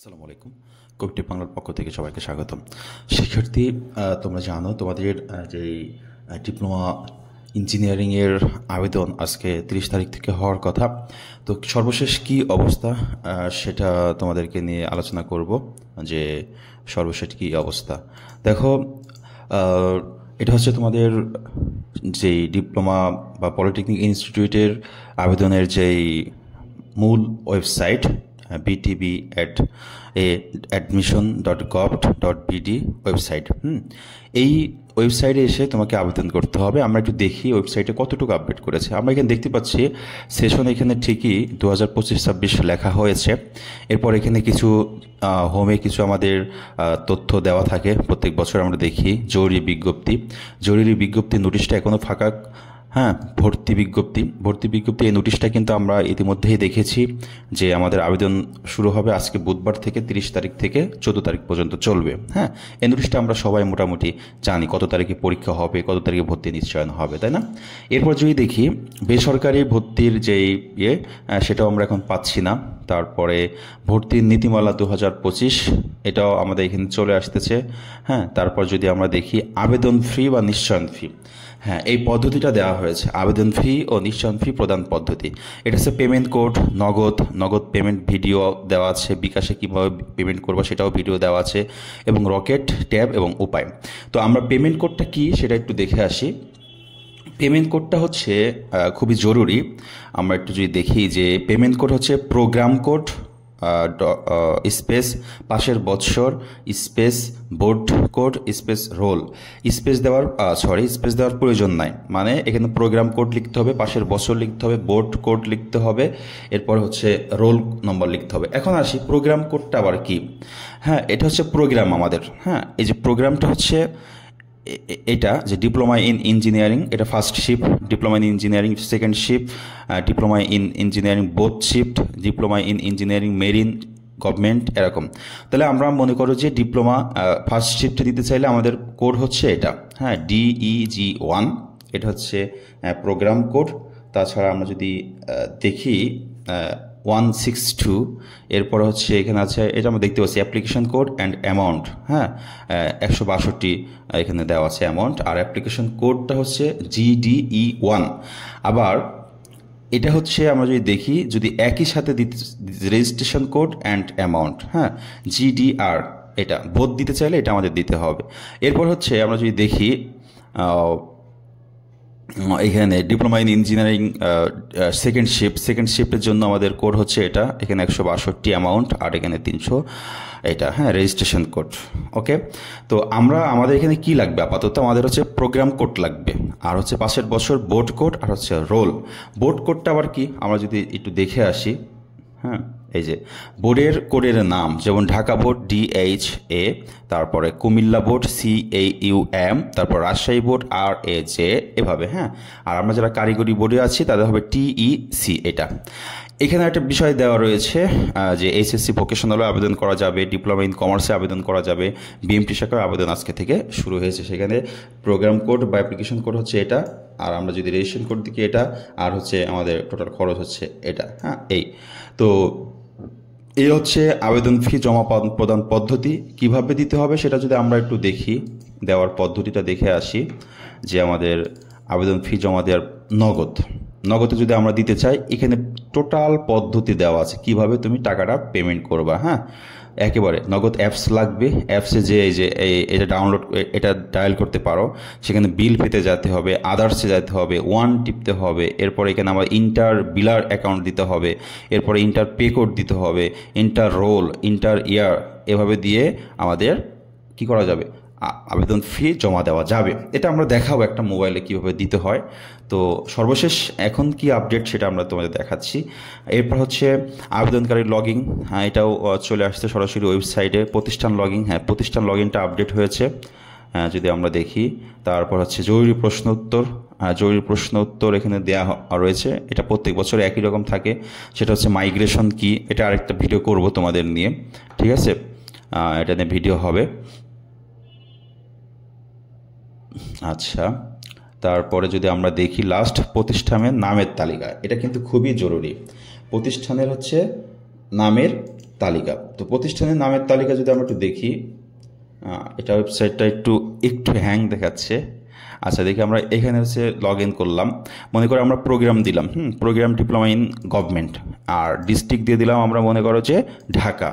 আসসালামু আলাইকুম। কবিটি বাংলার পক্ষ থেকে সবাইকে স্বাগতম। শিক্ষার্থী, তোমরা জানো তোমাদের যে ডিপ্লোমা ইঞ্জিনিয়ারিংয়ের আবেদন আজকে 30 তারিখ থেকে হওয়ার কথা। তো সর্বশেষ কি অবস্থা সেটা তোমাদেরকে নিয়ে আলোচনা করব যে সর্বশেষ কি অবস্থা। দেখো, এটা হচ্ছে তোমাদের যেই ডিপ্লোমা বা পলিটেকনিক ইনস্টিটিউটের আবেদনের যেই মূল ওয়েবসাইট btb@admission.gov.bd ওয়েবসাইট। এই ওয়েবসাইটে এসে তোমাকে আবেদন করতে হবে। আমরা একটু দেখি ওয়েবসাইটে কতটুকু আপডেট করেছে। আমরা এখানে দেখতে পাচ্ছি সেশন এখানে ঠিকই 2025-26 লেখা হয়েছে। এরপর এখানে কিছু হোমে কিছু আমাদের তথ্য দেওয়া থাকে। প্রত্যেক বছর আমরা দেখি জরুরি বিজ্ঞপ্তি নোটিশটা এখনও ফাঁকা। ভর্তি বিজ্ঞপ্তি এই নোটিশটা কিন্তু আমরা ইতিমধ্যেই দেখেছি যে আমাদের আবেদন শুরু হবে আজকে বুধবার থেকে 30 তারিখ থেকে 14 তারিখ পর্যন্ত চলবে। এই নোটিশটা আমরা সবাই মোটামুটি জানি কত তারিখে পরীক্ষা হবে, কত তারিখে ভর্তি নিশ্চয়ন হবে, তাই না? এরপর যদি দেখি বেসরকারি ভর্তির যেই সেটাও আমরা এখন পাচ্ছি না। তারপরে ভর্তির নীতিমালা 2025 এটাও আমাদের এখানে চলে আসতেছে। তারপর যদি আমরা দেখি আবেদন ফি বা নিশ্চয়ন ফি, এই পদ্ধতিটা দেওয়া হয়েছে, আবেদন ফি ও নিশ্চয়ন ফি প্রদান পদ্ধতি। এটা হচ্ছে পেমেন্ট কোড, নগদ পেমেন্ট ভিডিও দেওয়া আছে, বিকাশে কীভাবে পেমেন্ট করবো সেটাও ভিডিও দেওয়া আছে, এবং রকেট, ট্যাব এবং উপায়। তো আমরা পেমেন্ট কোডটা কি সেটা একটু দেখে আসি। পেমেন্ট কোডটা হচ্ছে খুবই জরুরি। আমরা একটু যদি দেখি যে পেমেন্ট কোড হচ্ছে প্রোগ্রাম কোড স্পেস পাশের বৎসর space board code space role. Space দেওয়ার প্রয়োজন নাই, মানে এখানে প্রোগ্রাম কোড লিখতে হবে, পাশের বছর লিখতে হবে, বোর্ড কোড লিখতে হবে, এরপর হচ্ছে রোল নম্বর লিখতে হবে। এখন আসি প্রোগ্রাম কোডটা আবার কি। এটা হচ্ছে প্রোগ্রাম আমাদের। এই যে প্রোগ্রামটা হচ্ছে এটা যে ডিপ্লোমা ইন ইঞ্জিনিয়ারিং, এটা first shift, diploma in engineering second shift, diploma in engineering both shift, diploma in engineering marine government, এরকম। তাহলে আমরা মনে করো যে ডিপ্লোমা ফার্স্ট শিফটে দিতে চাইলে আমাদের কোড হচ্ছে এটা, DEG1, এটা হচ্ছে প্রোগ্রাম কোড। তাছাড়া আমরা যদি দেখি 162, এরপর হচ্ছে এখানে আছে, এটা আমরা দেখতে পাচ্ছি অ্যাপ্লিকেশন কোড অ্যান্ড অ্যামাউন্ট। 162 এখানে দেওয়া আছে অ্যামাউন্ট, আর অ্যাপ্লিকেশন কোডটা হচ্ছে GDE1। আবার এটা হচ্ছে আমরা যদি দেখি, যদি একই সাথে দিতে registration code and amount, GDR, এটা বোধ দিতে চাইলে এটা আমাদের দিতে হবে। এরপর হচ্ছে আমরা যদি দেখি এখানে ডিপ্লোমা ইন ইঞ্জিনিয়ারিং সেকেন্ড শিফটের জন্য আমাদের কোড হচ্ছে এটা, এখানে 162 অ্যামাউন্ট, আর এখানে 300 এটা রেজিস্ট্রেশন কোড। ওকে, তো আমাদের এখানে কি লাগবে আপাতত, আমাদের হচ্ছে প্রোগ্রাম কোড লাগবে, আর হচ্ছে পাশের বছর বোর্ড কোড, আর হচ্ছে রোল। বোর্ড কোডটা আবার কি আমরা যদি একটু দেখে আসি। এই যে বোর্ডের কোডের নাম, যেমন ঢাকা বোর্ড DHA, তারপরে কুমিল্লা বোর্ড CAUM, তারপর রাজশাহী বোর্ড RAJ, এভাবে। আর আমরা যারা কারিগরি বোর্ডে আছি তাদের হবে TEC। এটা এখানে একটা বিষয় দেওয়া রয়েছে যে HSC ভোকেশনালও আবেদন করা যাবে, ডিপ্লোমা ইন কমার্সে আবেদন করা যাবে, BMT শাখার আবেদন আজকে থেকে শুরু হয়েছে। সেখানে প্রোগ্রাম কোড বা অ্যাপ্লিকেশন কোড হচ্ছে এটা, আর আমরা যদি রেজিস্ট্রেশন কোড দিকে এটা, আর হচ্ছে আমাদের টোটাল খরচ হচ্ছে এটা। তো এই হচ্ছে আবেদন ফি জমা প্রদান পদ্ধতি। কিভাবে দিতে হবে সেটা যদি আমরা একটু দেখি, দেওয়ার পদ্ধতিটা দেখে আসি, যে আমাদের আবেদন ফি জমা দেওয়ার নগদে যদি আমরা দিতে চাই, এখানে টোটাল পদ্ধতি দেওয়া আছে কিভাবে তুমি টাকাটা পেমেন্ট করবা। একেবারে নগদ অ্যাপস লাগবে, অ্যাপসে যে এটা ডাউনলোড, এটা ডায়াল করতে পারো, সেখানে বিল পেতে যেতে হবে, আদার্সে যেতে হবে, টিপতে হবে, এরপরে এখানে আমার ইন্টার বিলার অ্যাকাউন্ট দিতে হবে, এরপরে ইন্টার পে কোড দিতে হবে, ইন্টার রোল, ইন্টার ইয়ার, এভাবে দিয়ে আমাদের কি করা যাবে, আবেদন ফি জমা দেওয়া যাবে। এটা আমরা দেখাবো একটা মোবাইলে কিভাবে দিতে হয়। তো সর্বশেষ এখন কি আপডেট সেটা আমরা তোমাদের দেখাচ্ছি। এরপর হচ্ছে আবেদনকারীর লগইন, এটাও চলে আসছে সরাসরি ওয়েবসাইটে। প্রতিষ্ঠান লগইনটা আপডেট হয়েছে যদি আমরা দেখি। তারপর হচ্ছে জরুরি প্রশ্ন উত্তর এখানে দেওয়া রয়েছে। এটা প্রত্যেক বছর একই রকম থাকে। সেটা হচ্ছে মাইগ্রেশন কি, এটা আরেকটা ভিডিও করব তোমাদের নিয়ে, ঠিক আছে? এটা নিয়ে ভিডিও হবে। আচ্ছা, তারপরে যদি আমরা দেখি লাস্ট প্রতিষ্ঠানের নামের তালিকা, এটা কিন্তু খুবই জরুরি। প্রতিষ্ঠানের হচ্ছে নামের তালিকা। তো প্রতিষ্ঠানের নামের তালিকা যদি আমরা একটু দেখি, এটা ওয়েবসাইটটা একটু একটু হ্যাং দেখাচ্ছে। আচ্ছা দেখি, আমরা এখানে হচ্ছে লগ ইন করলাম, মনে করো আমরা প্রোগ্রাম দিলাম, প্রোগ্রাম ডিপ্লোমা ইন গভর্নমেন্ট, আর ডিস্ট্রিক্ট দিয়ে দিলাম আমরা মনে করো যে ঢাকা,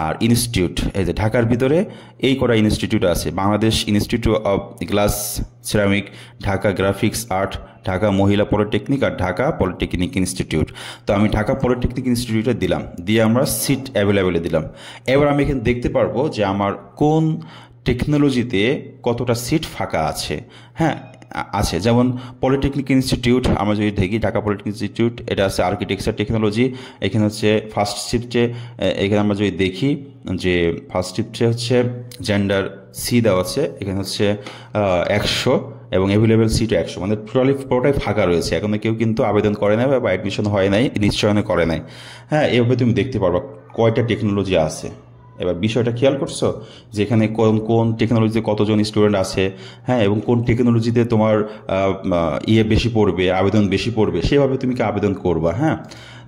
আর ইনস্টিটিউট এই যে ঢাকার ভিতরে এই করা ইনস্টিটিউট আছে, Bangladesh institute of glass ceramic, Dhaka graphics art, Dhaka মহিলা পলিটেকনিক, আর ঢাকা পলিটেকনিক ইনস্টিটিউট। তো আমি ঢাকা পলিটেকনিক ইনস্টিটিউটে দিলাম, দিয়ে আমরা সিট অ্যাভেলেবেলে দিলাম। এবার আমি এখানে দেখতে পারবো যে আমার কোন টেকনোলজিতে কতটা সিট ফাঁকা আছে। হ্যাঁ আছে, যেমন পলিটেকনিক ইনস্টিটিউট আমরা যদি দেখি, ঢাকা পলিটেকনিক ইনস্টিটিউট এটা আছে আর্কিটেকচার টেকনোলজি, এখানে হচ্ছে ফার্স্ট শিফটে, এখানে আমরা যদি দেখি যে ফার্স্ট শিফটে হচ্ছে জেন্ডার সি দেওয়া আছে, এখানে হচ্ছে 100 এবং অ্যাভেলেবেল সিটও 100, মানে পুরোটাই ফাঁকা রয়েছে। এখনো কেউ কিন্তু আবেদন করে নাই বা অ্যাডমিশন হয় নাই, নিশ্চয়ন করে নাই। হ্যাঁ, এভাবে তুমি দেখতে পারবা কয়টা টেকনোলজি আছে। এবার বিষয়টা খেয়াল করছো যে এখানে কোন কোন টেকনোলজিতে কতজন স্টুডেন্ট আছে, হ্যাঁ, এবং কোন টেকনোলজিতে তোমার বেশি পড়বে, আবেদন বেশি পড়বে, সেভাবে তুমি কি আবেদন করবা। হ্যাঁ,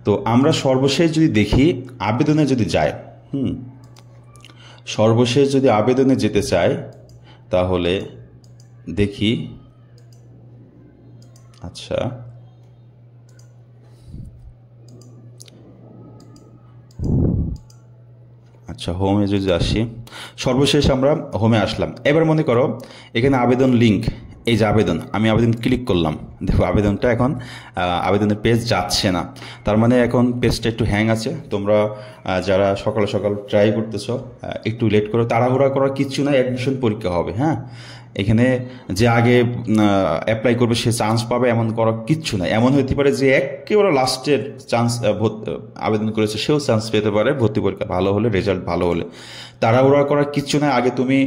তো আমরা সর্বশেষ যদি দেখি আবেদনে যদি যাই, সর্বশেষ যদি আবেদনে যেতে চাই তাহলে দেখি, আচ্ছা আচ্ছা হোমে যদি আসি, সর্বশেষ আমরা হোমে আসলাম। এবার মনে করো এখানে আবেদন লিঙ্ক, এই যে আবেদন, আমি আবেদন ক্লিক করলাম, দেখো আবেদনটা এখন আবেদনের পেজ যাচ্ছে না, তার মানে এখন পেজটা একটু হ্যাং আছে। তোমরা যারা সকাল সকাল ট্রাই করতেছো একটু লেট করো, তাড়াহুড়া করার কিচ্ছু না, অ্যাডমিশন পরীক্ষা হবে। হ্যাঁ, এখানে যে আগে অ্যাপ্লাই করবে সে চান্স পাবে এমন করার কিচ্ছু নাই। এমন হতে পারে যে একেবারে লাস্টের চান্স আবেদন করেছে সেও চান্স পেতে পারে, ভর্তি পরীক্ষা ভালো হলে, রেজাল্ট ভালো হলে। তাড়াহুড়া করার কিচ্ছু নাই, আগে তুমি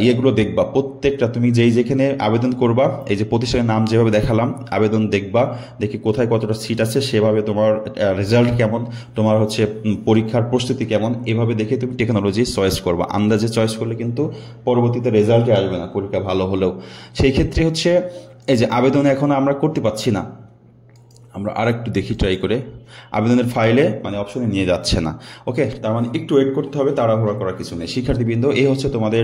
ইয়েগুলো দেখবা, প্রত্যেকটা তুমি যেখানে আবেদন করবা, এই যে প্রতিষ্ঠানের নাম যেভাবে দেখালাম, আবেদন দেখবা, দেখি কোথায় কতটা সিট আছে, সেভাবে তোমার রেজাল্ট কেমন, তোমার হচ্ছে পরীক্ষার প্রস্তুতি কেমন, এভাবে দেখে তুমি টেকনোলজি চয়েস করবা। আন্দাজে চয়েস করলে কিন্তু পরবর্তীতে রেজাল্টে আসবে না, পরীক্ষা ভালো হলেও। সেই ক্ষেত্রে হচ্ছে এই যে আবেদন এখন আমরা করতে পারছি না, আমরা আরেকটু দেখি ট্রাই করে, আবেদনের ফাইলে মানে অপশনে নিয়ে যাচ্ছে না। ওকে, তার মানে একটু ওয়েট করতে হবে, তাড়াহুড়া করার কিছু নেই। শিক্ষার্থীবৃন্দ, এই হচ্ছে তোমাদের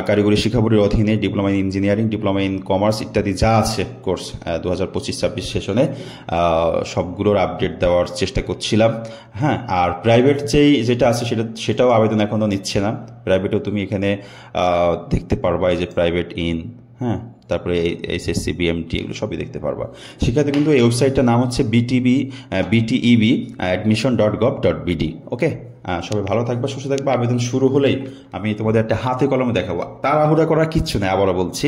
কারিগরি শিক্ষা বোর্ডের অধীনে diploma in engineering, diploma in commerce ইত্যাদি যা আছে কোর্স 2025-26 সেশনে সবগুলোর আপডেট দেওয়ার চেষ্টা করছিলাম। হ্যাঁ, আর প্রাইভেট যেটা আছে সেটাও আবেদন এখনও নিচ্ছে না। প্রাইভেটও তুমি এখানে দেখতে পারবা, এই যে প্রাইভেট ইন, হ্যাঁ, তারপরে এসএসসি, বিএমটি, এগুলো সবই দেখতে পারবা। সেক্ষেত্রে কিন্তু এই ওয়েবসাইটটার নাম হচ্ছে bteb.admission.gov.bd। ওকে, সবাই ভালো থাকবা, সুস্থ থাকবা। আবেদন শুরু হলেই আমি তোমাদের একটা হাতে কলমে দেখাবো, তাড়াহুড়া করার কিচ্ছু নেই। আবারও বলছি,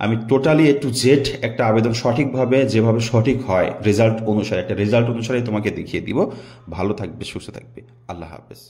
আমি টোটালি একটু জেড একটা আবেদন সঠিকভাবে, যেভাবে সঠিক হয় রেজাল্ট অনুসারে, একটা রেজাল্ট অনুসারে তোমাকে দেখিয়ে দিব। ভালো থাকবে, সুস্থ থাকবে, আল্লাহ হাফেজ।